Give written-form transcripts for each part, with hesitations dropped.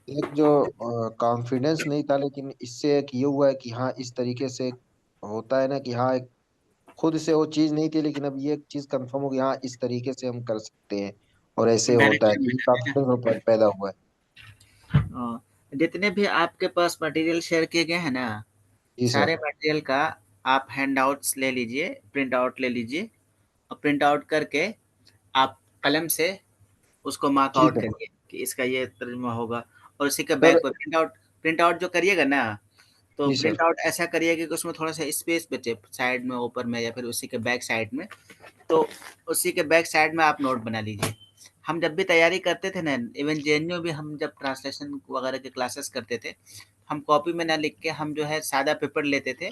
एक जो कॉन्फिडेंस नहीं था, लेकिन इससे एक ये हुआ है कि हाँ इस तरीके से होता है ना कि हाँ एक खुद से वो चीज नहीं थी, लेकिन अब ये चीज कंफर्म हो गई, हाँ इस तरीके से हम कर सकते हैं और ऐसे होता है, डायरेक्शन तो में ये जाते हैं कॉन्फिडेंस पैदा हुआ है। ना। जितने भी आपके पास मटेरियल शेयर किए गए हैं ना, जी सारे सर। मटेरियल का आप हैंड आउट्स ले लीजिए, प्रिंट आउट ले लीजिए और प्रिंट आउट करके आप कलम से उसको मार्क जी आउट सर। करिए कि इसका ये तर्जुमा होगा। और उसी के सर। बैक पे प्रिंट आउट जो करिएगा ना, तो जी प्रिंट सर। आउट ऐसा करिएगा कि उसमें थोड़ा सा स्पेस बचे साइड में, ऊपर में या फिर उसी के बैक साइड में। तो उसी के बैक साइड में आप नोट बना लीजिए। हम जब भी तैयारी करते थे ना, इवन जेएनयू भी हम जब ट्रांसलेशन वगैरह के क्लासेस करते थे, हम कॉपी में ना लिख के हम जो है सादा पेपर लेते थे,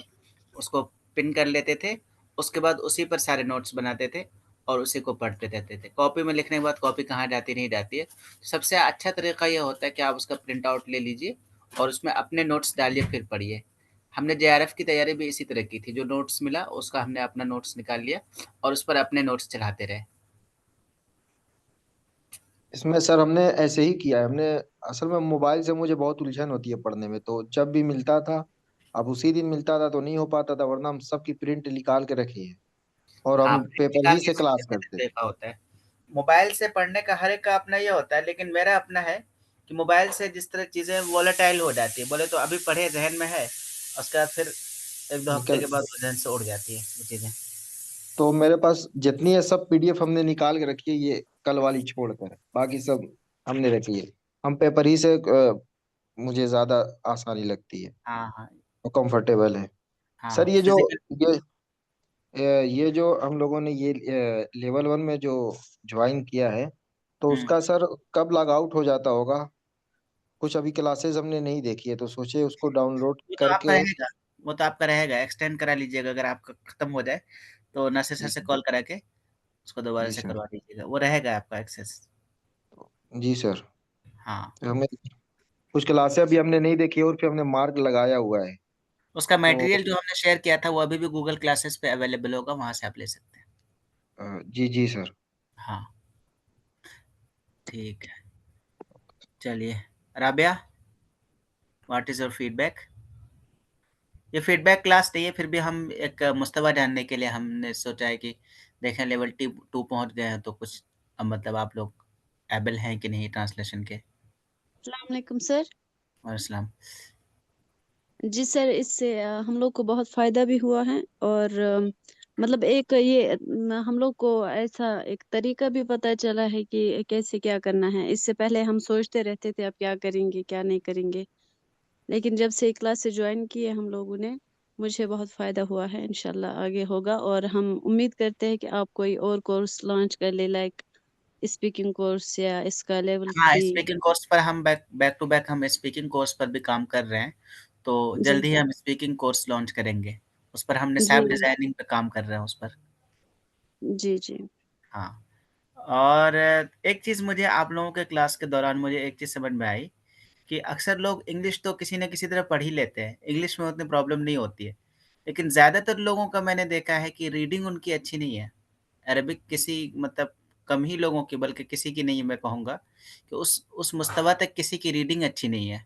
उसको पिन कर लेते थे, उसके बाद उसी पर सारे नोट्स बनाते थे और उसी को पढ़ते रहते थे। कॉपी में लिखने के बाद कॉपी कहाँ जाती नहीं जाती है। सबसे अच्छा तरीका ये होता है कि आप उसका प्रिंट आउट ले लीजिए और उसमें अपने नोट्स डालिए, फिर पढ़िए। हमने जेआरएफ की तैयारी भी इसी तरह की थी, जो नोट्स मिला उसका हमने अपना नोट्स निकाल लिया और उस पर अपने नोट्स चढ़ाते रहे। इसमें सर हमने ऐसे ही किया है हमने। असल में मोबाइल से मुझे बहुत उलझन होती है पढ़ने में, तो जब भी मिलता था, अब उसी दिन मिलता था तो नहीं हो पाता था, वरना हम सबकी प्रिंट निकाल के रखी है और हाँ, हम प्रिंट पेपर निकाल ही के से सबसे क्लास मैंने करते थे। देखा होता है। मोबाइल से पढ़ने का हर एक का अपना ये होता है, लेकिन मेरा अपना है कि मोबाइल से जिस तरह चीज़ें वोलेटाइल हो जाती है, बोले तो अभी पढ़े ज़हन में है, उसके बाद फिर 1-2 हफ्ते निकल के बाद वो ज़हन से उड़ जाती है वो चीज़ें। तो मेरे पास जितनी है सब पीडीएफ हमने निकाल के रखी है, ये कल वाली छोड़कर बाकी सब हमने रखी है। हम पेपर ही से मुझे ज्यादा आसानी लगती है हाँ, हाँ। और कंफर्टेबल है। सर हाँ, ये जो फिज़िकल। ये ये जो हम लोगों ने ये लेवल वन में जो ज्वाइन किया है, तो हुँ। उसका सर कब लॉग आउट हो जाता होगा? कुछ अभी क्लासेस हमने नहीं देखी है, तो सोचे उसको डाउनलोड वो तो आपका करके। रहेगा, वो तो आपका रहेगा, एक्सटेंड करा लीजिएगा अगर आपका खत्म हो जाए, तो नसेसर सर जी से सर। कॉल करा के उसको दोबारा जी से सर। करवा दीजिएगा, वो रहेगा आपका एक्सेस। जी सर। हाँ, हमें कुछ क्लासें अभी हमने नहीं देखी है और फिर हमने मार्क लगाया हुआ है। उसका तो मटेरियल जो हमने शेयर किया था वो अभी भी गूगल क्लासेस पे अवेलेबल होगा, वहाँ से आप ले सकते हैं। जी जी सर। हाँ, ठीक है। चलिए, Rabia, what is your feedback? ये फीडबैक क्लास नहीं है, फिर भी हम एक मुस्तवा जानने के लिए हमने सोचा है कि देखें लेवल टी 2 पहुँच गए हैं तो कुछ मतलब आप लोग एबल हैं कि नहीं ट्रांसलेशन के। अस्सलाम वालेकुम सर। और इस्लाम। जी सर, इससे हम लोग को बहुत फायदा भी हुआ है और मतलब एक ये हम लोग को ऐसा एक तरीका भी पता चला है कि कैसे क्या करना है। इससे पहले हम सोचते रहते थे अब क्या करेंगे क्या नहीं करेंगे, लेकिन जब से क्लास से ज्वाइन किए हम लोगों ने, मुझे बहुत फायदा हुआ है। इंशाल्लाह आगे होगा और हम उम्मीद करते हैं कि आप कोई और कोर्स लॉन्च कर ले, लाइक स्पीकिंग कोर्स या इसका लेवल हाँ, 3। स्पीकिंग कोर्स पर हम बैक बैक टू बैक हम स्पीकिंग कोर्स पर भी काम कर रहे हैं, तो जी जल्द ही हम स्पीकिंग कोर्स लॉन्च करेंगे। उस पर हमने जी सैप डिज़ाइनिंग पे काम कर रहे हैं उस पर। जी जी। हाँ, और एक चीज़ मुझे आप लोगों के क्लास के दौरान मुझे एक चीज़ समझ में आई कि अक्सर लोग इंग्लिश तो किसी न किसी तरह पढ़ ही लेते हैं, इंग्लिश में उतनी प्रॉब्लम नहीं होती है। लेकिन ज़्यादातर लोगों का मैंने देखा है कि रीडिंग उनकी अच्छी नहीं है। अरबिक किसी मतलब कम ही लोगों की, बल्कि किसी की नहीं है मैं कहूँगा, कि उस मुस्तवा तक किसी की रीडिंग अच्छी नहीं है।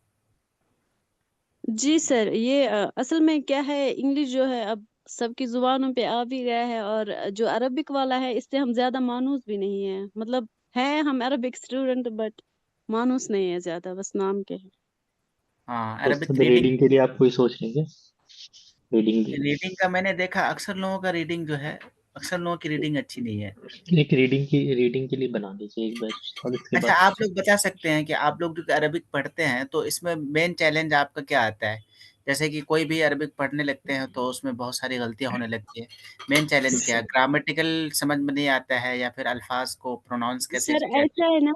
जी सर, ये असल में क्या है, इंग्लिश जो है अब सबकी जुबानों पे आ भी गया है और जो अरबिक वाला है इससे हम ज्यादा मानूस भी नहीं है। मतलब है हम अरबिक स्टूडेंट बट मानूस नहीं है ज्यादा, बस नाम के हैं। हाँ, तो अरबिक सब रीडिंग रीडिंग के लिए आप कोई सोच रहे हैं क्या? रीडिंग भी रीडिंग का मैंने देखा अक्सर लोगों का रीडिंग जो है, अक्सर लोगों की रीडिंग अच्छी नहीं है। एक रीडिंग के लिए बना दीजिए एक बैच, और इसके अच्छा, बाद आप लोग बता सकते हैं कि आप लोग जो अरबिक पढ़ते हैं तो इसमें मेन चैलेंज आपका क्या आता है? जैसे कि कोई भी अरबिक पढ़ने लगते हैं तो उसमें बहुत सारी गलतियाँ होने लगती हैं। मेन चैलेंज क्या है? ग्रामेटिकल समझ में नहीं आता है या फिर अल्फाज को प्रोनाउंस कैसे सर किया ऐसा जाए? है ना,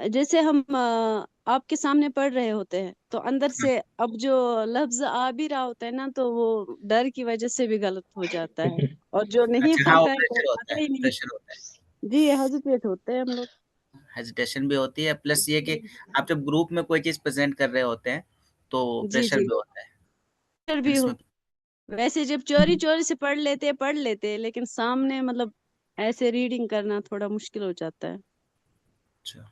जैसे हम आपके सामने पढ़ रहे होते हैं तो अंदर हुँ, से अब जो लफ्ज आ भी रहा होता है ना, तो वो डर की वजह से भी गलत हो जाता है। और जो नहीं अच्छा हाँ, वो पढ़ता है वो प्रेशर होता आता है ही नहीं। प्रेशर होता है। जी, हेजिटेट होते हैं हम लोग। हेजिटेशन भी होती है, प्लस ये कि आप जब ग्रुप में कोई चीज़ प्रेज़ेंट कर रहे होते हैं, तो जी प्रेशर जी। भी होता है। डर भी हो, जिसमें वैसे जब चोरी चोरी से पढ़ लेते हैं, लेकिन सामने मतलब ऐसे रीडिंग करना थोड़ा मुश्किल हो जाता है। अच्छा।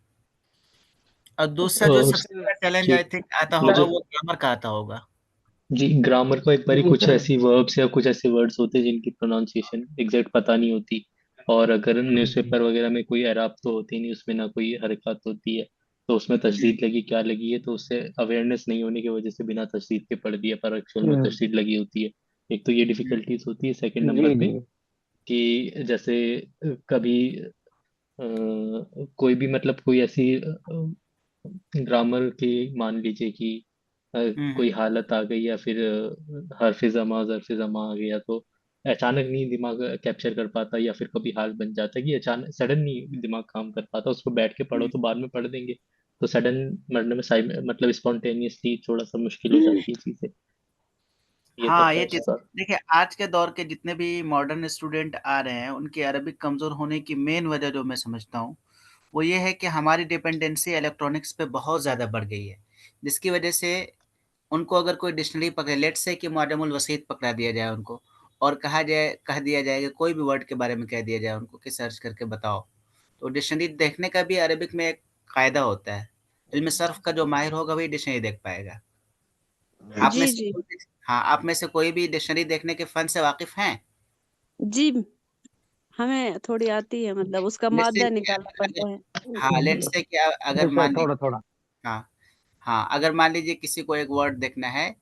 और दूसरा जो उस सबसे बड़ा चैलेंज जी आई थिंक आता होगा मुझे वो ग्रामर का आता होगा। जी ग्रामर को एक बारी कुछ ऐसी वर्ब्स या कुछ ऐसे वर्ड्स होते हैं जिनकी प्रोनाउंसिएशन एग्जैक्ट पता नहीं होती। और अगर न्यूज़पेपर वगैरह में कोई एराब तो होती नहीं, उसमें ना कोई हरकत होती है, तो उसमें तशदीद लगी क्या लगी है, तो उससे अवेयरनेस नहीं होने की वजह से बिना तशदीद के पढ़ दिया, पर एक्चुअल में तशदीद लगी होती है। एक तो ये डिफिकल्टीज होती है। सेकंड नंबर पे कि जैसे कभी कोई भी मतलब कोई ऐसी ग्रामर की मान लीजिए कि हम्म। कोई हालत आ गई या फिर हरफ जमा ज़र्फ जमा आ गया, तो अचानक नहीं दिमाग कैप्चर कर पाता, या फिर कभी हाल बन जाता है कि अचानक सडन नहीं दिमाग काम कर पाता, उसको बैठ के पढ़ो हम्म। तो बाद में पढ़ देंगे, तो सडन मरने में मतलब स्पॉन्टेनियसली थोड़ा सा मुश्किल हो जाती है चीजें। ये तो हाँ, है ये चीज़ उसका। देखिए आज के दौर के जितने भी मॉडर्न स्टूडेंट आ रहे हैं, उनकी अरबिक कमज़ोर होने की मेन वजह जो मैं समझता हूँ, वो ये है कि हमारी डिपेंडेंसी इलेक्ट्रॉनिक्स पे बहुत ज़्यादा बढ़ गई है। जिसकी वजह से उनको अगर कोई डिक्शनरी पकड़े, लेट्स से कि मुअज्जमुल वसीत पकड़ा दिया जाए उनको और कह दिया जाए कि कोई भी वर्ड के बारे में कह दिया जाए उनको कि सर्च करके बताओ। तो डिक्शनरी देखने का भी अरबिक में एक कायदा होता है। इल्म सर्फ़ का जो माहिर होगा वही डिक्शनरी देख पाएगा। आप में जी से जी कोई भी हाँ, आप में से कोई भी डिक्शनरी देखने के फ़न से वाक़िफ़ हैं? जी, हमें थोड़ी आती है, मतलब उसका लेट्स से मादा कि निकालना अगर पड़ता है। हाँ, लेट्स से कि अगर मान लीजिए हाँ, हाँ, अगर मान लीजिए किसी को एक वर्ड देखना है,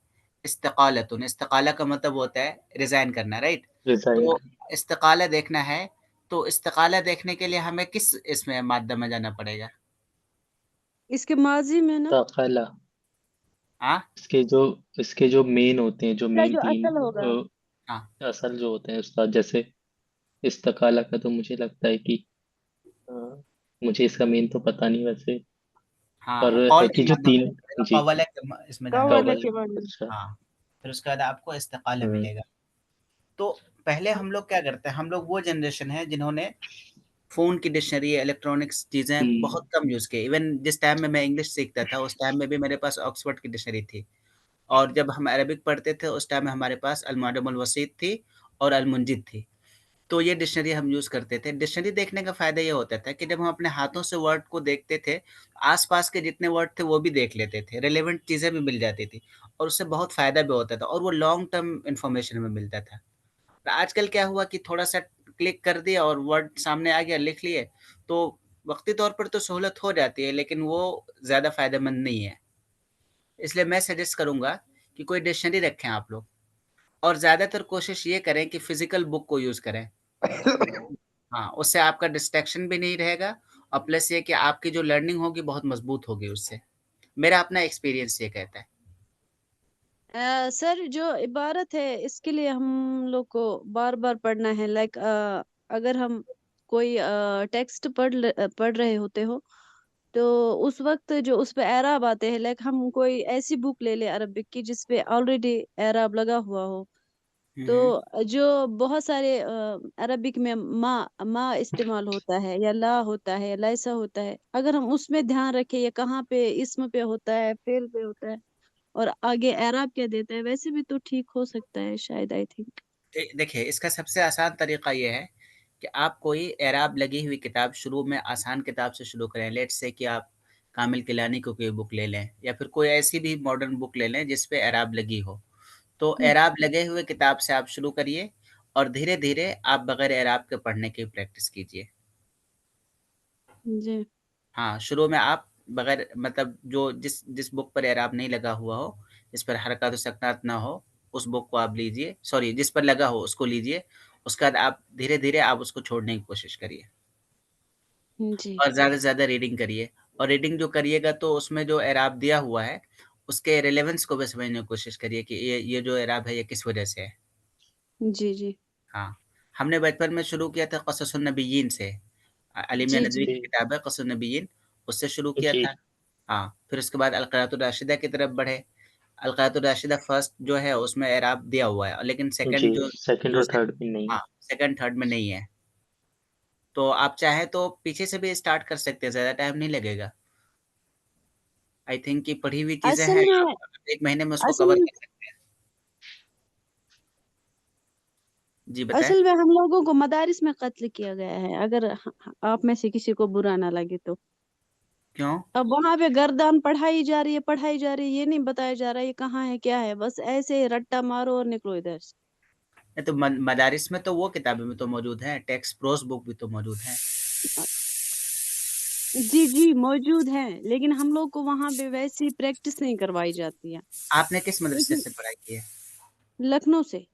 इस्तिक़ालतुन, इस्तिक़ाला का मतलब होता है रिज़ाइन करना, राइट? रिजाइन। तो इस्तिक़ाला देखना है, तो इस्तिक़ाला देखने के लिए हमें किस इसमें मादा में जाना पड़ेगा? इसके माजी में ना, ताक़ला। हाँ? इसके जो मेन होते हैं, जो क्या मेन जो तीन असल होगा। हाँ, असल जो होते हैं उस्ताद, जैसे इस्तकाला का तो मुझे लगता है कि अ, मुझे इसका मेन तो पता नहीं वैसे, पर हाँ, कौल है के कि जो माध्यम से तीन। पड़ेगा, जी। कव्वला के म इसमें जाना कव्वाला पड़ेगा। कवल। के वर्णन। अच्छा। हाँ, फिर उसके बाद आपको इस्तिक़ाला हम्म। मिलेगा। तो पहले हम लोग क्या करते हैं, हम लोग वो जनरेशन है जिन्होंने फ़ोन की डिक्शनरी, इलेक्ट्रॉनिक्स चीज़ें बहुत कम यूज़ की। इवन जिस टाइम में मैं इंग्लिश सीखता था, उस टाइम में भी मेरे पास ऑक्सफ़ोर्ड की डिक्शनरी थी और जब हम अरबिक पढ़ते थे, उस टाइम में हमारे पास अल-मुअज्जमुल वसीत थी और अल-मुंजिद थी। तो ये डिक्शनरी हम यूज़ करते थे। डिक्शनरी देखने का फ़ायदा ये होता था कि जब हम अपने हाथों से वर्ड को देखते थे, आस-पास के जितने वर्ड थे, वो भी देख लेते थे। रिलेवेंट चीज़ें भी मिल जाती थी और उससे बहुत फ़ायदा भी होता था और वो लॉन्ग टर्म इन्फॉर्मेशन हमें मिलता था। तो आजकल क्या हुआ कि थोड़ा-सा क्लिक कर दिया और वर्ड सामने आ गया, लिख लिए, तो वक़्ती तौर पर तो सहूलत हो जाती है, लेकिन वो ज़्यादा फ़ायदेमंद नहीं है। इसलिए मैं सजेस्ट करूँगा कि कोई डिक्शनरी रखें आप लोग और ज़्यादातर कोशिश ये करें कि फ़िज़िकल बुक को यूज़ करें। हाँ, उससे आपका डिस्ट्रैक्शन भी नहीं रहेगा और प्लस ये कि आपकी जो लर्निंग होगी बहुत मज़बूत होगी उससे। मेरा अपना एक्सपीरियंस ये कहता है। सर, जो इबारत है इसके लिए हम लोग को बार बार पढ़ना है, लाइक अगर हम कोई टेक्स्ट पढ़ रहे होते हो, तो उस वक्त जो उस पे एराब आते हैं, लाइक हम कोई ऐसी बुक ले ले अरबिक की जिसपे ऑलरेडी एराब लगा हुआ हो, हुँ, हुँ। तो जो बहुत सारे अरबिक में माँ इस्तेमाल होता है या ला होता है या लैसा होता है, अगर हम उसमें ध्यान रखें या कहाँ पे इसम पे होता है, फेल पे होता है और आगे एराब क्या देता है, वैसे भी तो ठीक हो सकता है शायद, आई थिंक। देखिए, इसका सबसे आसान तरीक़ा ये है कि आप कोई एराब लगी हुई किताब शुरू में आसान किताब से शुरू करें। लेट्स से कि आप कामिल किलानी की कोई बुक ले लें या फिर कोई ऐसी भी मॉडर्न बुक ले लें जिस पे एराब लगी हो। तो एराब लगे हुए किताब से आप शुरू करिए और धीरे-धीरे आप बगैर एराब के पढ़ने की प्रैक्टिस कीजिए। जी हाँ, शुरू में आप बगैर मतलब जो जिस जिस बुक पर एराब नहीं लगा हुआ हो, जिस पर हरकत व सकनात ना हो, उस बुक को आप लीजिए, सॉरी जिस पर लगा हो उसको लीजिए। उसके बाद आप धीरे-धीरे आप उसको छोड़ने की कोशिश करिए जी और ज़्यादा से ज़्यादा रीडिंग करिए और रीडिंग जो करिएगा तो उसमें जो एराब दिया हुआ है, उसके रिलेवेंस को भी समझने की कोशिश करिए कि ये जो एराब है ये किस वजह से है। जी जी हाँ, हमने बचपन में शुरू किया था क़ससुन नबिय्यीन से। अली मियां जी नदवी जी की जी। किताब है क़ससुन नबिय्यीन, उससे शुरू किया जी। था। हाँ, फिर उसके बाद अल-क़राअतुर राशिदा की तरफ बढ़े। अल-क़राअतुर राशिदा फर्स्ट जो है उसमें एराब दिया हुआ है, लेकिन जी सेकंड जो सेकंड जो और से थर्ड भी नहीं है। हाँ, सेकंड थर्ड में नहीं है। तो आप चाहें तो पीछे से भी स्टार्ट कर सकते हैं, ज़्यादा टाइम नहीं लगेगा। आई थिंक कि पढ़ी हुई चीज़ें असल हैं, में आप 1 महीने में उसको असल कवर में कर सकते हैं। जी बताएँ? असल में हम लोगों को मदारिस में कत्ल किया गया है, अगर आप में से किसी को बुरा ना लगे तो। क्यों? अब वहां पे गर्दान पढ़ाई जा रही है, ये नहीं बताया जा रहा है ये कहाँ है क्या है, बस ऐसे रट्टा मारो और निकलो इधर से। ये तो मदारिस में तो वो किताबें में तो मौजूद है, टेक्स्ट प्रोस बुक भी तो मौजूद है। जी जी मौजूद है, लेकिन हम लोग को वहां पे वैसी प्रैक्टिस नहीं करवाई जाती है। आपने किस मदरसे लेकिन से पढ़ाई की है? लखनऊ से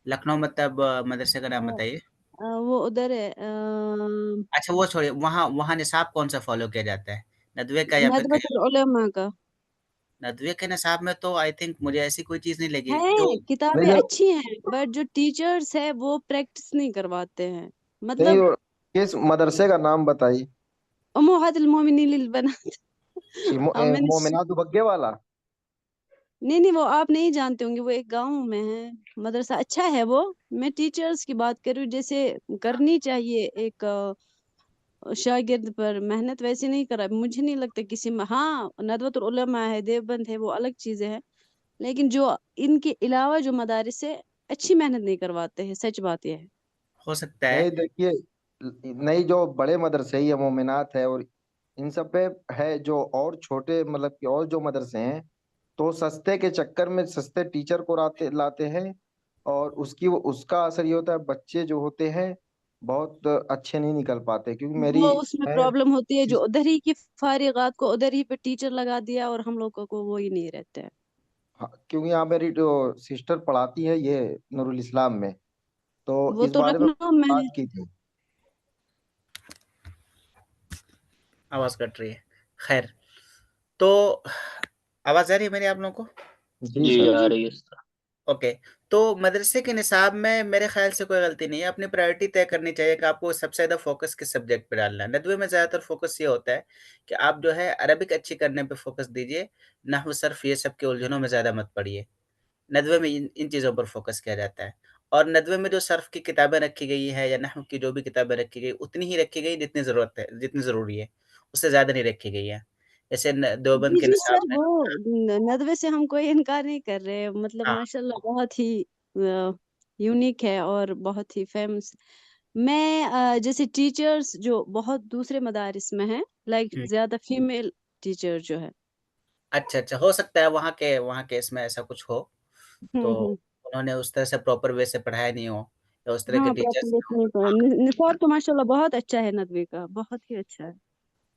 लखनऊ मतलब मदरसे का अ, नाम बताइए। वो उधर है अच्छा वो छोड़िए, वहाँ वहाँ निसाब कौन सा फॉलो किया जाता है, नदवे का या फिर कहीं? नदवतुल उलमा का नदवे के निसाब में तो आई थिंक मुझे ऐसी कोई चीज़ नहीं लगी है। जो। नहीं किताबें नहीं अच्छी हैं बट जो टीचर्स है वो प्रैक्टिस नहीं करवाते हैं, नहीं, मतलब किस मदरसे का नाम बताइए। उम्महातुल मोमिनीन लिल बनात। अब मैंने मोमिनात बग्गे वाला। नहीं नहीं वो आप नहीं जानते होंगे, वो एक गांव में है, मदरसा अच्छा है वो। मैं टीचर्स की बात कर रही हूँ, जैसे करनी चाहिए एक शागिर्द पर मेहनत वैसे नहीं करा मुझे नहीं लगता किसी में। हाँ नदवतुल उलमा है, देवबंद है, वो अलग चीजें हैं, लेकिन जो इनके अलावा जो मदारिस है अच्छी मेहनत नहीं करवाते हैं, सच बात यह है। हो सकता है। नहीं देखिए, नहीं जो बड़े मदरसे ही है, मोमिनात है, और इन सब पे है, जो और छोटे मतलब कि और जो मदरसे हैं, तो सस्ते के चक्कर में सस्ते टीचर को लाते लाते हैं, और उसका असर ये होता है, बच्चे जो होते हैं बहुत अच्छे नहीं निकल पाते, क्योंकि मेरी वो उसमें है। प्रॉब्लम होती है जो उधर ही की फारिगात को उधर ही पे टीचर लगा दिया और हम लोगों को वो ही नहीं रहते हैं। हाँ, क्योंकि यहाँ मेरी जो सिस्टर पढ़ाती है ये नूरुल इस्लाम में, तो वो इस तो बारे में लखनऊ में है। बात की थी। आवाज़ कट रही है। खैर, तो आवाज़ आ रही है मेरी आप लोगों को? जी जी जी सर। आ जी रही है सर। ओके। तो मदरसे के निसाब में मेरे ख्याल से कोई गलती नहीं है, अपनी प्रायोरिटी तय करनी चाहिए कि आपको सबसे ज़्यादा फोकस किस सब्जेक्ट पे डालना है। नदवे में ज़्यादातर फोकस ये होता है कि आप जो है अरबिक अच्छी करने पे फोकस दीजिए, नहव सर्फ ये सब के उलझनों में ज़्यादा मत पड़िए। नदवे में इन चीज़ों पर फोकस किया जाता है, और नदवे में जो सर्फ की किताबें रखी गई है या नहव की जो भी किताबें रखी गई उतनी ही रखी गई जितनी ज़रूरत है, जितनी ज़रूरी है, उससे ज़्यादा नहीं रखी गई है। जैसे देवबंद जी के जी निसाब सर, में। वो नदवे से हम कोई इनकार नहीं कर रहे, मतलब हाँ। माशाल्लाह बहुत ही यूनिक है और बहुत ही फेमस। मैं जैसे टीचर्स जो बहुत दूसरे मदारिस में हैं, लाइक हम्म। ज्यादा फीमेल टीचर जो है। अच्छा अच्छा, हो सकता है वहाँ के इसमें ऐसा कुछ हो, तो हम्म। उन्होंने उस तरह से प्रॉपर वे से पढ़ाया नहीं हो, या उस तरह के हाँ टीचर्स प्रॉपर नहीं नहीं हो। पढ़ा, हाँ। निसाब तो माशाल्लाह बहुत अच्छा है नदवे का, बहुत ही अच्छा है।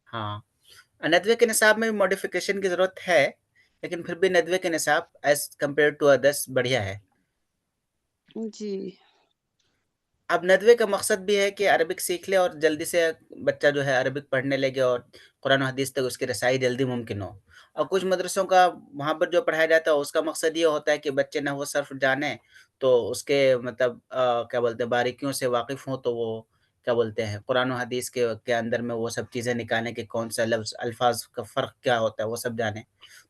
हाँ, नदवे के निसाब में मॉडिफिकेशन की ज़रूरत है, लेकिन फिर भी नदवे के निसाब एज़ कम्पेयर टू अदर्स बढ़िया है। जी अब नदवे का मकसद भी है कि अरबिक सीख ले और जल्दी से बच्चा जो है अरबिक पढ़ने लगे और कुरान और हदीस तक उसकी रसाई जल्दी मुमकिन हो। और कुछ मदरसों का वहाँ पर जो पढ़ाया जाता है उसका मकसद ये होता है कि बच्चे नहव सर्फ़ जानें, तो उसके मतलब क्या बोलते हैं बारीकियों से वाकिफ़ हों, तो वो क्या बोलते हैं कुरान और हदीस के अंदर में वो सब चीज़ें निकालें कि कौन-सा लफ्ज़ अल्फ़ाज़ का फ़र्क क्या होता है, वो सब जानें।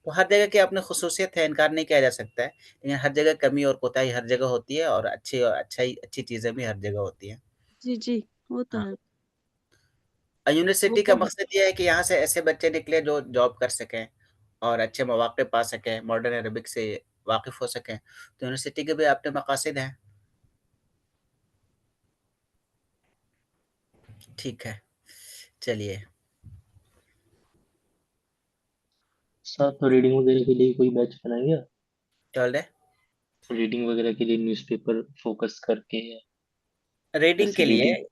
तो हर जगह की अपनी ख़ुसूसियत है, इनकार नहीं किया जा सकता है। लेकिन हर जगह कमी और कोताही हर जगह होती है, और अच्छी चीज़ें भी हर जगह होती हैं। जी जी वो तो हाँ, है, वो यूनिवर्सिटी तो का है। मकसद ये है कि यहाँ से ऐसे बच्चे निकले जो जॉब कर सकें और अच्छे मौक़े पा सकें, मॉडर्न अरबिक से वाकिफ़ हो सकें। तो यूनिवर्सिटी के भी अपने मकासद हैं। ठीक है, चलिए। सर तो रीडिंग वगैरह के लिए कोई बैच बनाएंगे? चल रहे रीडिंग वगैरह के लिए न्यूज़पेपर फोकस करके या रीडिंग ऐसे के लिए रीडिंग?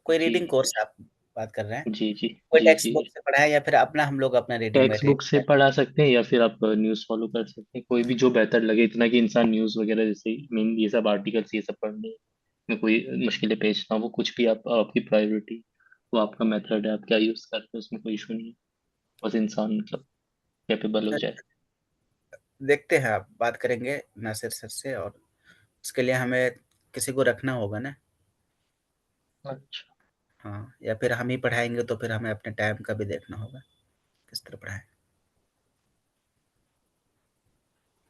कोई जी रीडिंग कोर्स आप बात कर रहे हैं? जी जी कोई जी टेक्स्ट जी। बुक से पढ़ा है या फिर अपना हम लोग अपना रीडिंग टेक्स्ट मटेरियल बुक से है? पढ़ा सकते हैं या फिर आप न्यूज़ फॉलो कर सकते हैं, कोई भी जो बेहतर लगे, इतना कि इंसान न्यूज़ वगैरह जैसे मेन ये सब आर्टिकल्स ये सब पढ़ने में कोई मुश्किलें पेश ना हो, कुछ भी आप आपकी प्रायोरिटी, वो आपका मेथड है, आप क्या यूज़ करते हैं उसमें कोई इशू नहीं है, बस इंसान मतलब कैपेबल हो जाए। देखते हैं, आप बात करेंगे नासिर सर से, और उसके लिए हमें किसी को रखना होगा ना। अच्छा। हाँ, या फिर हम ही पढ़ाएँगे तो फिर हमें अपने टाइम का भी देखना होगा, किस तरह पढ़ाएँ।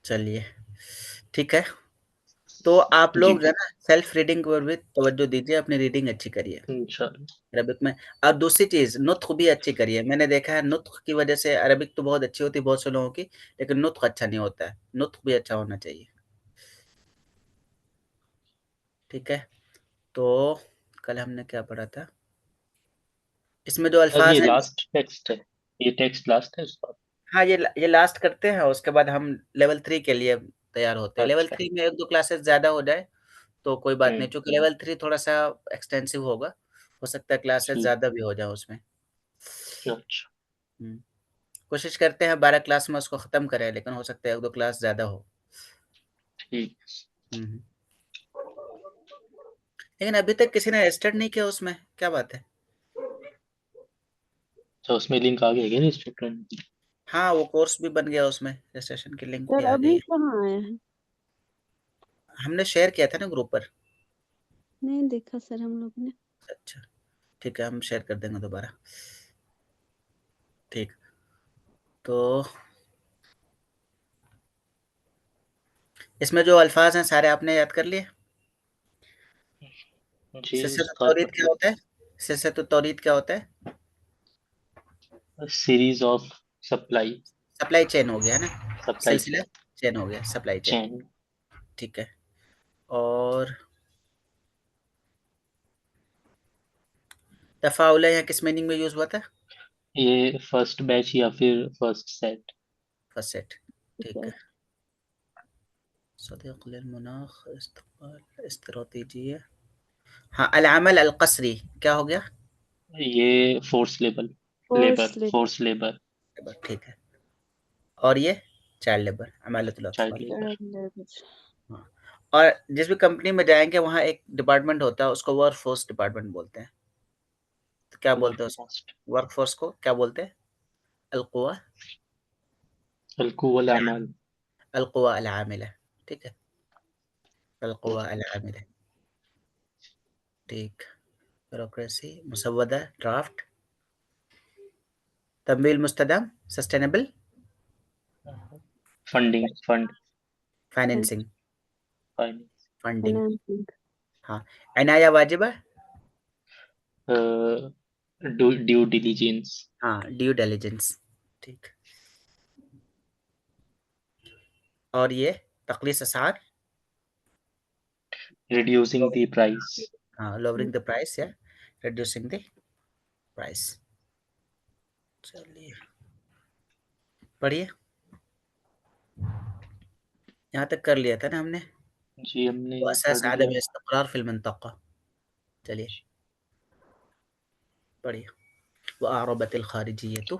चलिए, ठीक है। तो आप जी लोग जो है ना सेल्फ रीडिंग पर भी तवज्जो दीजिए, अपनी रीडिंग अच्छी करिए इंशाल्लाह। अरबिक में। और दूसरी चीज़ नुत्क़ भी अच्छी करिए। मैंने देखा है नुत्क़ की वजह से अरबिक तो बहुत अच्छी होती है बहुत से लोगों की, लेकिन नुत्क़ अच्छा नहीं होता है। नुत्क़ भी अच्छा होना चाहिए। ठीक है? तो कल हमने क्या पढ़ा था? इसमें जो सर ये अल्फ़ाज़ हैं, लास्ट टेक्स्ट है, ये टेक्स्ट लास्ट है उसका? हाँ, ये लास्ट करते हैं, उसके बाद हम लेवल 3 के लिए तैयार होते हैं। लेवल अच्छा। 3 में 1-2 क्लासेस ज़्यादा हो जाए, तो कोई बात नहीं, हम्म। चूँकि लेवल 3 थोड़ा-सा एक्सटेंसिव होगा, हो सकता है क्लासेस ठीक। ज़्यादा भी हो जाएँ उसमें। अच्छा। हुँ, कोशिश करते हैं 12 क्लास में उसको ख़त्म करें, लेकिन हो सकता है 1-2 क्लास ज़्यादा हो। ठीक। हुँ, हुँ। लेकिन अभी तक किसी ने रजिस्टर्ड नहीं किया उसमें, क्या बात है? तो उसमें लिंक आ गया क्या रजिस्टर करने की? हाँ, वो कोर्स भी बन गया उसमें, रजिस्ट्रेशन की लिंक भी सर आ गई अभी है। कहाँ आया है? हमने शेयर किया था ना ग्रुप पर। नहीं देखा सर हम लोग ने। अच्छा, ठीक है, हम शेयर कर देंगे दोबारा। ठीक, तो इसमें जो अल्फ़ाज़ हैं सारे आपने याद कर लिए? जी सिलसिला उसका तौरीद क्या मतलब होता है? सिलसिला तौरीद क्या होता है? Series of supply. Supply chain हो गया है ना? सप्लाई सिलसिला चेन हो गया, सप्लाई चेन, चेन। ठीक है। और तफ़ाउल यहाँ किस मीनिंग में यूज़ हुआ था? ये फर्स्ट बैच या फिर फर्स्ट सेट? फर्स्ट सेट, ठीक ठीक है। है। सदीक़ लिल-मुनाख़ इस्तिक़बाल इस्तिरातीजिया। हाँ, अल-अमल अल-क़स्री क्या हो गया? ये force labour. Force force labour. Labour, ठीक है। और ये चाइल्ड लेबर, अमालतुल चाइल्ड अत्फ़ाल। लेबर। हाँ, और जिस भी कंपनी में जाएँगे वहाँ एक डिपार्टमेंट होता है, उसको वर्कफ़ोर्स डिपार्टमेंट बोलते हैं। तो क्या बोलते हैं उसको? वर्कफोर्स। वर्कफ़ोर्स को क्या बोलते हैं? अल-क़ुव्वा अलकुवल अमाल। अल-क़ुव्वा अल-आमिला, ठीक है? अल-क़ुव्वा अल-आमिला, ठीक। ब्यूरोक्रेसी, मुसव्वदा, ड्राफ्ट, तमवील मुस्तदाम, sustainable, fund. Financing, finance. Funding, financing. हाँ। इनाया वाजिबा, ड्यू डिलीजेंस। हाँ, ड्यू डिलिजेंस, ठीक। और ये तक़लीस असार, रिड्यूसिंग द प्राइस। हाँ, लोअरिंग द प्राइस या रिड्यूसिंग द प्राइस। चलिए, पढ़िए। यहाँ तक कर लिया था ना हमने? जी हमने ये वअसास पढ़ लिया। अदम इस्तिक़रार फ़िल मंतक़ा। चलिए, पढ़िए। वअअरबतिल ख़ारिजिय्यतु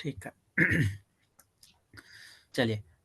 ठीक है। चलिए,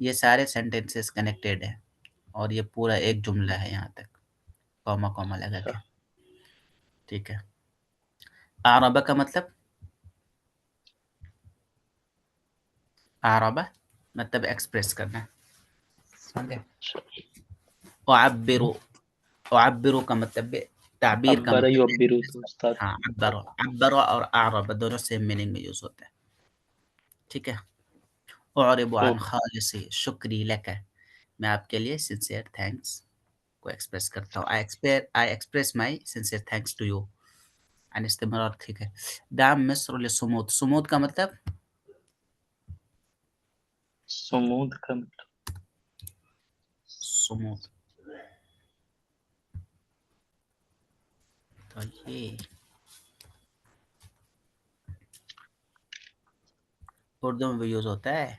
ये सारे सेंटेंसेस कनेक्टेड है और ये पूरा एक जुमला है, यहाँ तक कॉमा कॉमा लगा के। ठीक है। आरबा का मतलब एक्सप्रेस करना, समझे। अब्बिरु, अब्बिरु का मतलब ताबीर का अब्बर मतलब, युब्बिरु तो उस्ताद। हाँ अब्बर, अब्बर और आरब दोनों सेम मीनिंग में यूज होता है। ठीक है। औरब अन ओके। खालिसी शुक्री लक, मैं आपके लिए सिंसियर थैंक्स को एक्सप्रेस करता हूँ। I express my sincere thanks to you. अन इस्तिमरार, ठीक है। दाम मिस्र लिसुमूद, सुमूद का मतलब सुमूद का मतलब सुमूद, तो ये उर्दू में भी यूज होता है।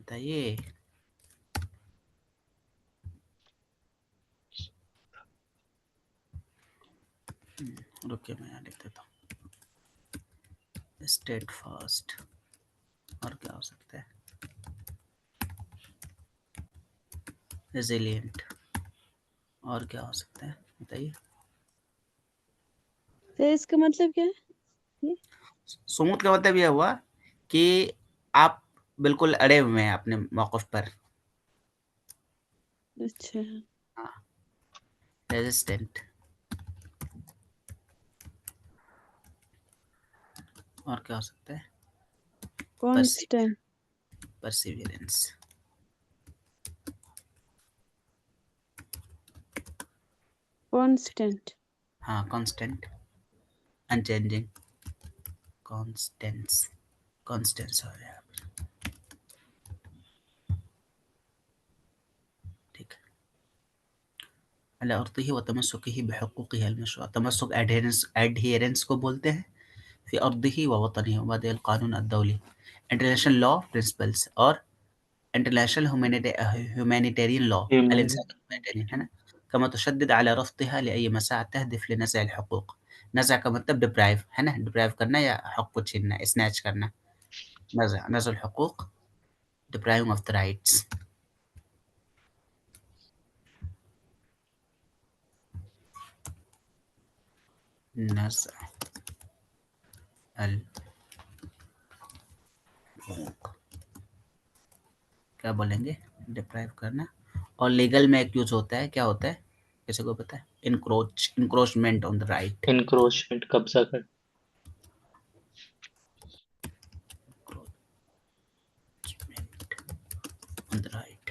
बताइए। रुकिए मैं यहाँ लिख देता हूँ, स्टेट फास्ट, और क्या हो सकता है, रेजिलिएंट, और क्या हो सकता है बताइए। तो इसका मतलब क्या है ये? सुमूद का मतलब यह हुआ कि आप बिल्कुल अड़े हुए हैं अपने मौक़िफ़ पर। अच्छा, हाँ, रेजिस्टेंट, और क्या हो सकता है, कांस्टेंट, परसिवियरेंस। कांस्टेंट, हाँ, कांस्टेंट, अनचेंजिंग, कांस्टेंस, कांस्टेंस हो गया। ठीक है। अला अर्दिही व तमस्सुकिही बिहुक़ूक़िही अल-मशरूअ, तमस्सुक एडहेरेंस को बोलते हैं। फ़ी अर्दिही व वतनिही व मबादिअ अल-क़ानून अद-दौली, इंटरनेशनल लॉ प्रिंसिपल्स और इंटरनेशनल ह्यूमैनिटेरियन लॉ, ह्यूमैनिटी। अल-इंसान ह्यूमैनिटेरियन है ना। कमा तुशद्दिद अला रफ़्दिहा लिअय्यि मसाअ तहदिफ लिनज़्इ अल-हुक़ूक़, नज़अ का मतलब डिप्राइव है ना, डिप्राइव करना या हक को छीनना, स्नैच करना। नज़अ, नज़्अ अल-हुक़ूक़, डिप्राइविंग ऑफ द राइट्स। नज़अ अल-हुक़ूक़ क्या बोलेंगे, डिप्राइव करना। और लीगल में एक यूज होता है, क्या होता है, किसी को पता है, encroachment on the right, encroachment, कब्जा कर। ऑन द राइट,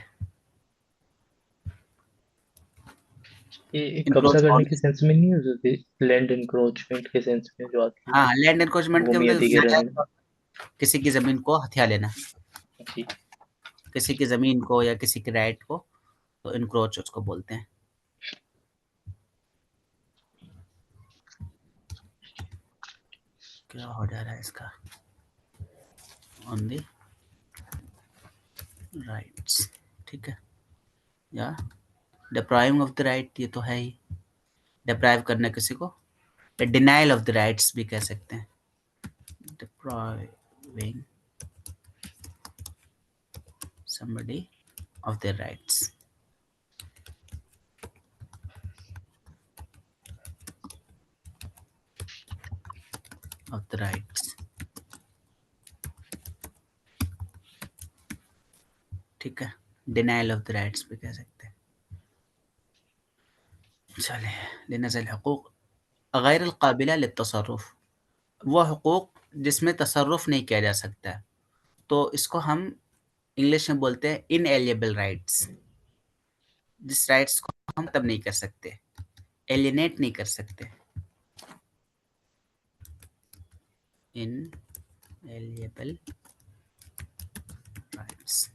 ये कब्जा इंक्रोच करने ऑन, के सेंस में नहीं यूज होती, लैंड इंक्रोचमेंट के सेंस में जो आती है, हाँ लैंड इंक्रोचमेंट के भूमि मतलब अधिग्रहण। नाजायज किसी की जमीन को हथिया लेना, जी। किसी की जमीन को या किसी के राइट को, तो इंक्रोच उसको बोलते हैं। क्या हो जा रहा है इसका, ऑन द राइट्स, ठीक है। या डिप्राइविंग ऑफ द राइट, ये तो है ही, डिप्राइव करना किसी को, डिनाइल ऑफ द राइट्स भी कह सकते हैं, depriving somebody of their rights, of the rights। ठीक है, डिनाइल ऑफ द राइट्स भी कह सकते हैं। चलिए, लिनज़ल हुकूक गैर काबिला लित्तसर्रुफ, वो हुकूक जिसमें तसर्रुफ नहीं किया जा सकता है, तो इसको हम इंग्लिश में बोलते हैं इनएलिएबल राइट्स। जिस राइट्स को हम तब नहीं कर सकते, एलिनेट नहीं कर सकते। Inalienable rights,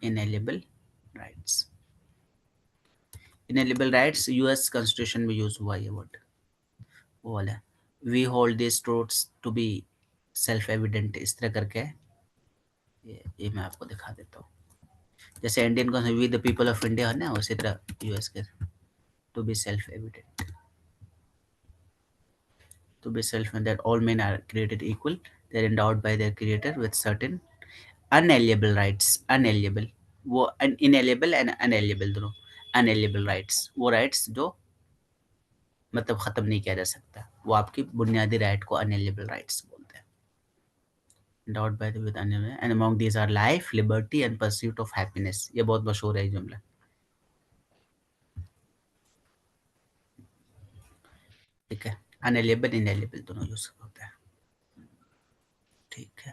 inalienable rights, inalienable rights US constitution में यूज हुआ ये वर्ड, वो वाला we hold this truths to be self evident, इस तरह करके ये मैं आपको दिखा देता हूँ। जैसे इंडियन को we the people of India है ना, उसी तरह यूएस के to be self evident, to be self and that all men are created equal, they are endowed by their creator with certain unalienable rights, unalienable, वो inalienable and unalienable दोनों, unalienable rights, वो rights जो मतलब खत्म नहीं किया जा सकता, वो आपकी बुनियादी राइट को unalienable rights बोलते हैं। endowed by the with unalienable and among these are life, liberty and pursuit of happiness, ये बहुत मशहूर है ये जुमला। ठीक है, unalienable inalienable दोनों यूज होता है। ठीक है,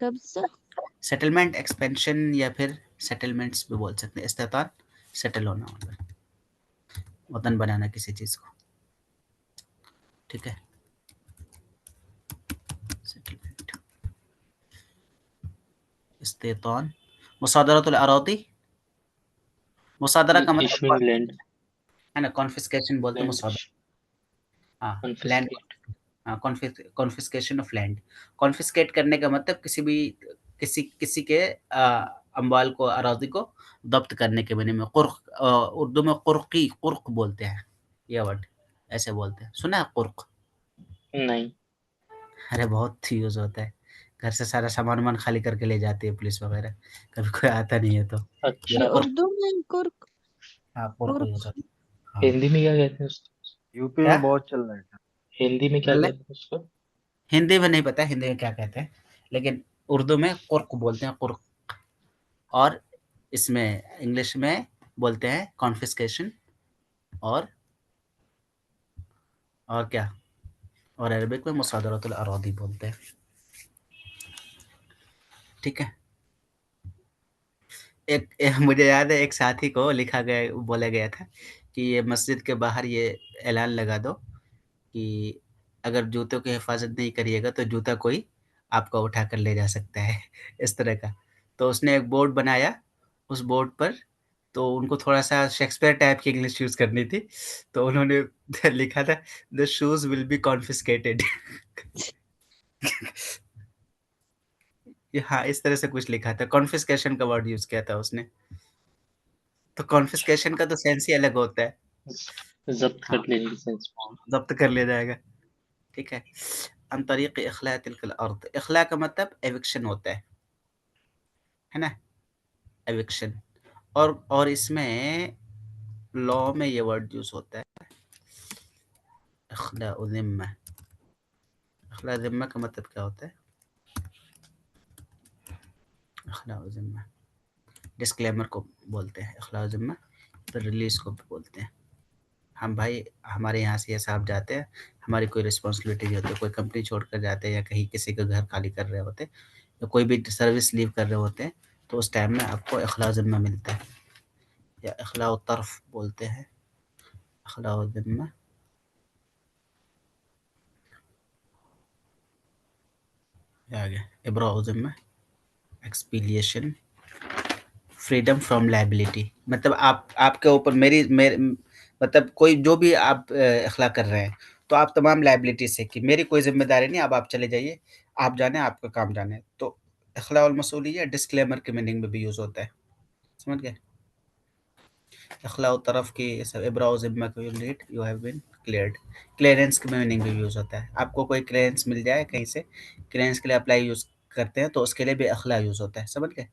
कब्जा, सेटलमेंट, एक्सपेंशन या फिर सेटलमेंट्स भी बोल सकते हैं। इस्तेतान सेटल होना, मतलब वतन बनाना किसी चीज को। ठीक है, सेटलमेंट, इस्तेतान, मुसादरतुल अरादी, मुसादरा का मतलब इशूइंग लैंड, है ना, कॉन्फिस्केशन बोलते हैं लैंड मुसादरा। हाँ, लैंड, कॉन्फिस्केट। हाँ, कॉन्फिस्केशन ऑफ लैंड। कॉन्फिस्केट करने का मतलब किसी के अम्वाल को, अरादी को जब्त करने के माने में। कुर्क, उर्दू में कुर्की, कुर्क बोलते हैं, ये वर्ड ऐसे बोलते हैं, सुना है कुर्क? नहीं। अरे बहुत यूज होता है, घर से सारा सामान वामान खाली करके ले जाती है पुलिस वगैरह, कभी कोई आता नहीं है तो ये अच्छा, ये कुर्क, उर्दू में कुर्क, हाँ कुर्क कुर्क, यूज होता है। हाँ, हिंदी में क्या कहते हैं उसको? यूपी क्या में बहुत चल रहा है। हिंदी में क्या बोले? कहते हैं उसको? हिंदी में नहीं पता हिंदी में क्या कहते हैं, लेकिन उर्दू में कुर्क बोलते हैं, कुर्क। और इसमें इंग्लिश में बोलते हैं कॉन्फिस्केशन, और क्या, और अरबिक में मुसादरतुल अरादी बोलते हैं। ठीक है, मुझे याद है एक साथी को लिखा गया, बोला गया था कि ये मस्जिद के बाहर ये ऐलान लगा दो कि अगर जूतों की हिफाजत नहीं करिएगा तो जूता कोई आपका उठा कर ले जा सकता है, इस तरह का। तो उसने एक बोर्ड बनाया, उस बोर्ड पर तो उनको थोड़ा-सा शेक्सपियर टाइप की इंग्लिश यूज़ करनी थी, तो उन्होंने लिखा था the shoes will be confiscated. हाँ, इस तरह से कुछ लिखा था, कॉन्फिस्केशन का वर्ड यूज़ किया था उसने। तो कॉन्फिस्केशन का तो सेंस ही अलग होता है। जब्त हाँ, कर लेने की सेंस में। ज़ब्त कर लिया जाएगा। ठीक है, अन तरीक़ इख़ला तिल्कल अर्द, इख़ला का मतलब एविक्शन होता है ना? एविक्शन, और इसमें लॉ में ये वर्ड यूज़ होता है, इख़लाउ ज़िम्मा। इख़लाउ ज़िम्मा का मतलब क्या होता है? इख़लाउ ज़िम्मा, डिस्क्लेमर को बोलते हैं इख़लाउ ज़िम्मा, तो रिलीज़ को भी बोलते हैं। हम भाई हमारे यहाँ से ये साहब जाते हैं, हमारी कोई रिस्पॉन्सिबिलिटी नहीं होती, कोई कंपनी छोड़कर जाते हैं या कहीं किसी का घर खाली कर रहे होते हैं या कोई भी सर्विस लीव कर रहे होते हैं, तो उस टाइम में आपको इख़लाउ ज़िम्मा मिलता है, या इख़लाउ तर्फ बोलते हैं, इख़लाउ ज़िम्मा। ये आ गया, इब्राउ ज़िम्मा, एक्सपीलिएशन, फ्रीडम फ्रॉम लायबिलिटी, मतलब आपके ऊपर मेरे मतलब कोई जो भी आप इख़ला कर रहे हैं, तो आप तमाम लायबिलिटी से कि मेरी कोई ज़िम्मेदारी नहीं, अब आप चले जाइए, आप जाने, आपका काम जाने। तो इख़लाउल मसूलिय्या डिस्क्लेमर के मीनिंग में भी यूज़ होता है, समझ गए? इखलाउ तरफ की सब इब्राउ ज़िम्मा को lead you have been cleared. Clearance की मीनिंग भी यूज़ होता है। आपको कोई क्लियरेंस मिल जाए कहीं से, क्लियरेंस के लिए अप्लाई यूज़ करते हैं तो उसके लिए भी इखला यूज़ होता है, समझ गए?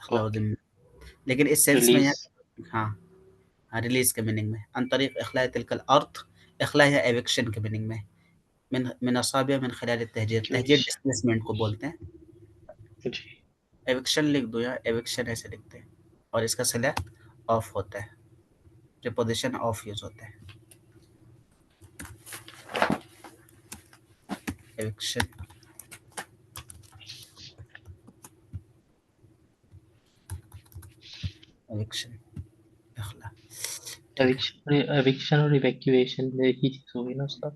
इखलाउ ओके। ज़िम्मा, लेकिन इस सेंस में रिलीज। यहाँ हाँ, हाँ रिलीज़ के मीनिंग में। अन तरीक़ इखला तिल्कल अर्द, इखला या एविक्शन के मीनिंग में। मिन असाबिया मिन खिलाल तहजीर, तहजीर जी। डिस्प्लेसमेंट को बोलते हैं। एविक्शन लिख दो या एविक्शन ऐसे लिखते हैं, और इसका सिला ऑफ होता है, प्रीपोजिशन ऑफ यूज़ होता है। एविक्शन, एविक्शन, इखला। ठीक है, एविक्शन और इवैक्यूएशन में एक ही चीज होगी ना उसका?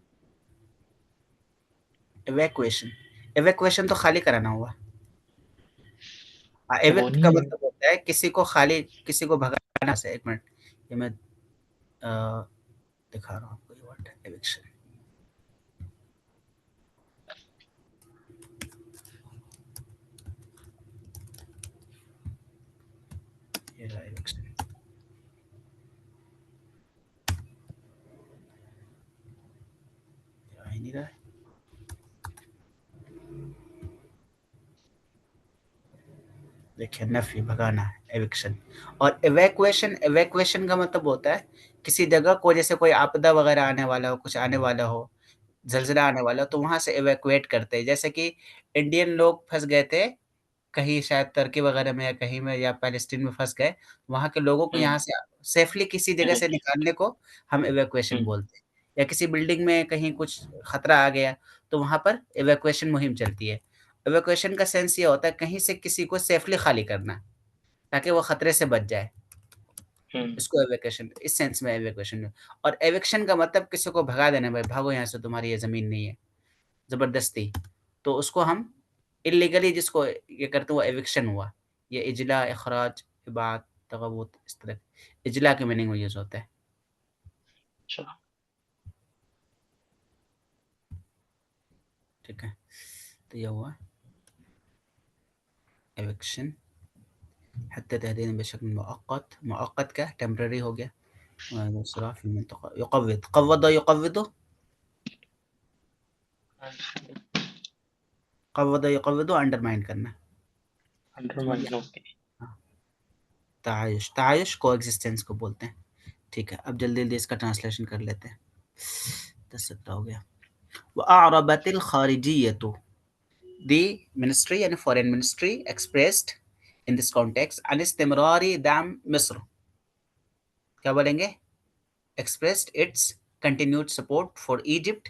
इवैक्यूएशन, इवैक्यूएशन तो खाली कराना हुआ। वो एविक्ट नहीं का है। मतलब होता है किसी को खाली, किसी को भगाना से। एक मिनट, ये मैं दिखा रहा हूँ आपको ये वर्ड एविक्शन। ये रहा एविक्शन। आ ही नहीं रहा है। देखिए, नफी, भगाना, एविक्शन। और इवैक्यूएशन, इवैक्यूएशन का मतलब होता है किसी जगह को, जैसे कोई आपदा वगैरह आने वाला हो, कुछ आने वाला हो, ज़लज़ला आने वाला हो, तो वहाँ से इवैक्यूएट करते हैं। जैसे कि इंडियन लोग फँस गए थे कहीं, शायद तुर्की वगैरह में या कहीं में, या पैलेस्टीन में फँस गए, वहाँ के लोगों को यहाँ से सेफ़ली किसी जगह से निकालने को हम इवैक्यूएशन बोलते हैं। या किसी बिल्डिंग में कहीं कुछ खतरा आ गया, तो वहाँ पर इवैक्यूएशन मुहिम चलती है। इवैक्यूएशन का सेंस ये होता है कहीं से किसी को सेफ़ली खाली करना, ताकि वो खतरे से बच जाए। इसको इवैक्यूएशन, इस सेंस में इवैक्यूएशन। और एविक्शन का मतलब किसी को भगा देना, भाई भागो यहाँ से, तुम्हारी ये ज़मीन नहीं है, ज़बरदस्ती। तो उसको हम इल्लीगली जिसको ये करते हैं, वो एविक्शन हुआ। ये इजला, इखराज, इबात, तगबुत, इस तरह इजला के मीनिंग में यूज़ होता है। अच्छा। ठीक है, तो ये हुआ एविक्शन। हत्ता तहदीद बशक्ल मुअक्कत, मुअक्कत का टेम्परेरी हो गया। दूसरा फिर मुंतक़ल, युक़व्विद, क़व्वद युक़व्विदु, क़व्वद युक़व्विदु अंडरमाइन करना, समझ गया? अंडरमाइन। ओके। हाँ, तायुश, तायुश कोएग्जिस्टेंस को बोलते हैं। ठीक है, अब जल्दी-जल्दी इसका ट्रांसलेशन कर लेते हैं। 10 हो गया। वअअरबतिल ख़ारिजिय्यतु, the ministry and foreign ministry expressed in this context an इस्तिमरारी दाम मिस्र, क्या बोलेंगे? expressed its continued support for Egypt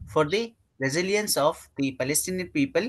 for the resilience of the Palestinian people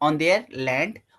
on their land,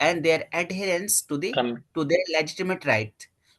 and their adherence come. to their legitimate right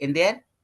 in their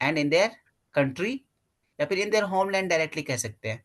and in their country, या फिर in their homeland directly कह सकते हैं।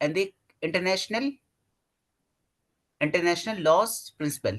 and the international laws principle,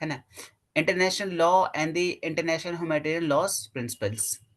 है ना, international law and the international humanitarian laws principles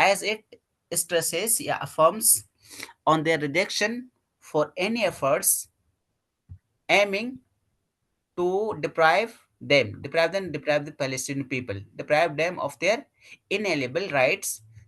as it stresses, affirms on their rejection for any efforts aiming to deprive the Palestinian people, deprive them of their inalienable rights,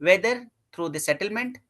whether through the settlement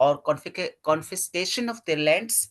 or confiscation of their lands,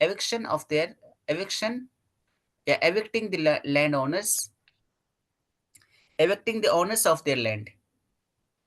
eviction of their, eviction, evicting the landowners, evicting the owners of their land,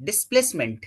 displacement,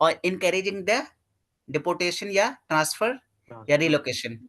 or encouraging the deportation या transfer या relocation.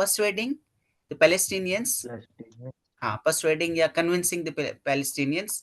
persuading the Palestinians, हाँ persuading या convincing the Palestinians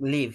leave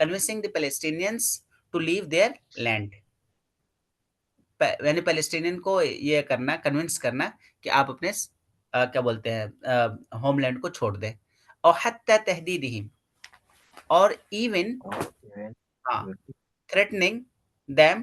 convincing the Palestinians to leave their land, यानी Palestinian को ये करना, convince करना कि आप अपने क्या बोलते हैं होमलैंड को छोड़ दें, और हत्ता तहदीदिहिम, और इवन threatening them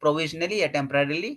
provisionally या temporarily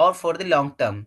or for the long term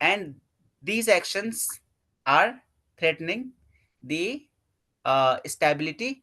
and these actions are threatening the stability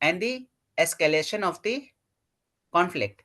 and the escalation of the conflict.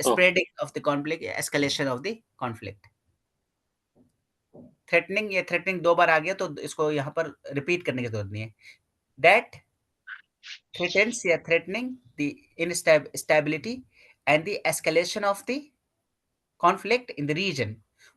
spreading of the conflict, escalation of the conflict. threatening, ये threatening 2 बार आ गया तो इसको यहाँ पर repeat करने की जरूरत नहीं है. that threatens या threatening the instability and the escalation of the conflict in the region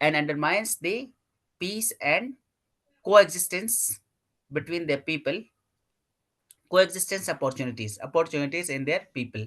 and undermines the peace and coexistence between their people, coexistence opportunities in their people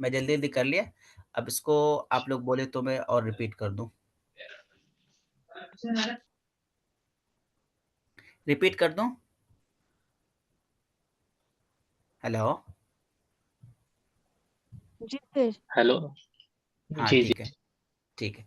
मैं जल्दी जल्दी कर लिया, अब इसको आप लोग बोले तो मैं और रिपीट कर दूं, रिपीट कर दूं. हेलो, जी सर. हेलो. हाँ जी ठीक है, ठीक है.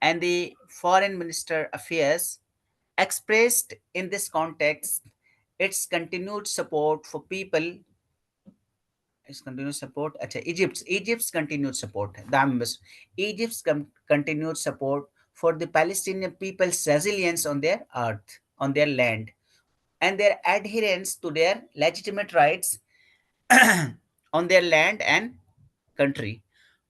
And the Foreign Minister Affairs expressed in this context its continued support for people, its continued support, Egypt's continued support, Egypt's continued support for the Palestinian people's resilience on their earth, on their land, and their adherence to their legitimate rights on their land and country.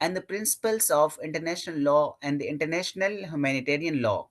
and the principles of international law and the international humanitarian law.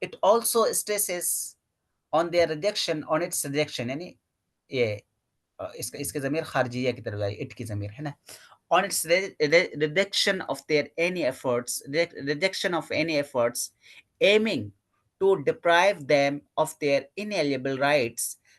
It also stresses on their rejection, on its rejection, यानी ये इसके ज़मीर खारजिया की तरफ जाए, it की ज़मीर है ना, on its rejection of their any efforts, rejection of any efforts aiming to deprive them of their inalienable rights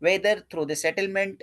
whether through the settlement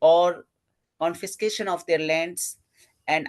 or confiscation of their lands, and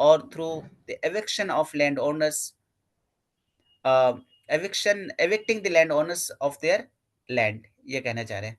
or through the eviction of landowners, evicting the landowners of their land, ये कहना चाह रहे हैं.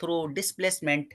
through displacement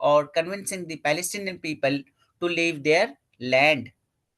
or convincing the Palestinian people to leave their land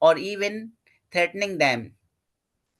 or even threatening them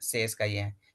से इसका ये है,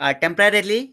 temporarily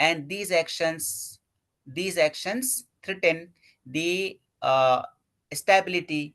and these actions threaten the stability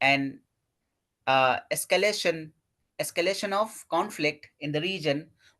and escalation of conflict in the region,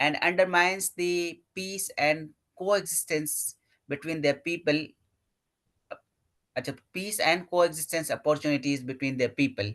and undermines the peace and coexistence between their people. peace and coexistence opportunities between their people.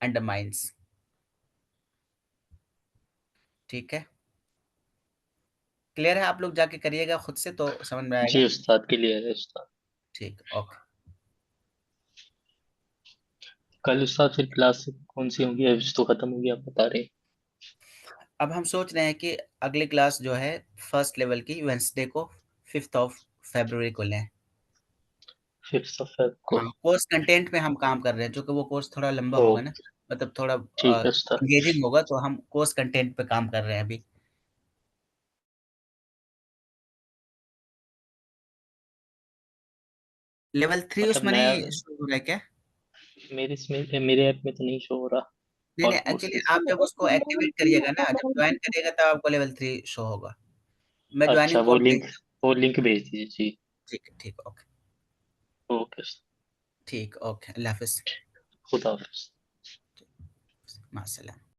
undermines. ठीक है, clear है? आप लोग जाके करिएगा खुद से तो समझ में आएगा. जी उस्ताद, के लिए है उस्ताद. ठीक, ओके. कल उस्ताद फिर क्लास कौन सी होगी? अभी तो खत्म होगी, आप बता रहे हैं. अब हम सोच रहे हैं कि अगली क्लास जो है फर्स्ट लेवल की वेंसडे को 5 फरवरी को लें. 5th of Feb को। हाँ, कोर्स कंटेंट पे हम काम कर रहे हैं, जो कि वो कोर्स थोड़ा लंबा ओ, होगा ना, मतलब थोड़ा ठीक है उस्ताद। एंगेजिंग होगा, तो हम कोर्स कंटेंट पे काम कर रहे हैं अभी। लेवल 3 मतलब उसमें नहीं मैं शो हो रहा है क्या? मेरे ऐप में तो नहीं शो हो रहा नहीं, और नहीं, एक्चुअली कोर्सेज। आप जब उसको एक्टिवेट करिएगा ना, जब ज्वाइन करिएगा तब आपको लेवल 3 शो होगा। मैं अच्छा, ज्वाइनिंग कोड भेज वो लिंक भेज दीजिए जी। ठीक है, ठीक, ओके, ओके, ठीक, ओके, अल्लाह हाफ़िज़, खुदा हाफिज। मास्सलाम।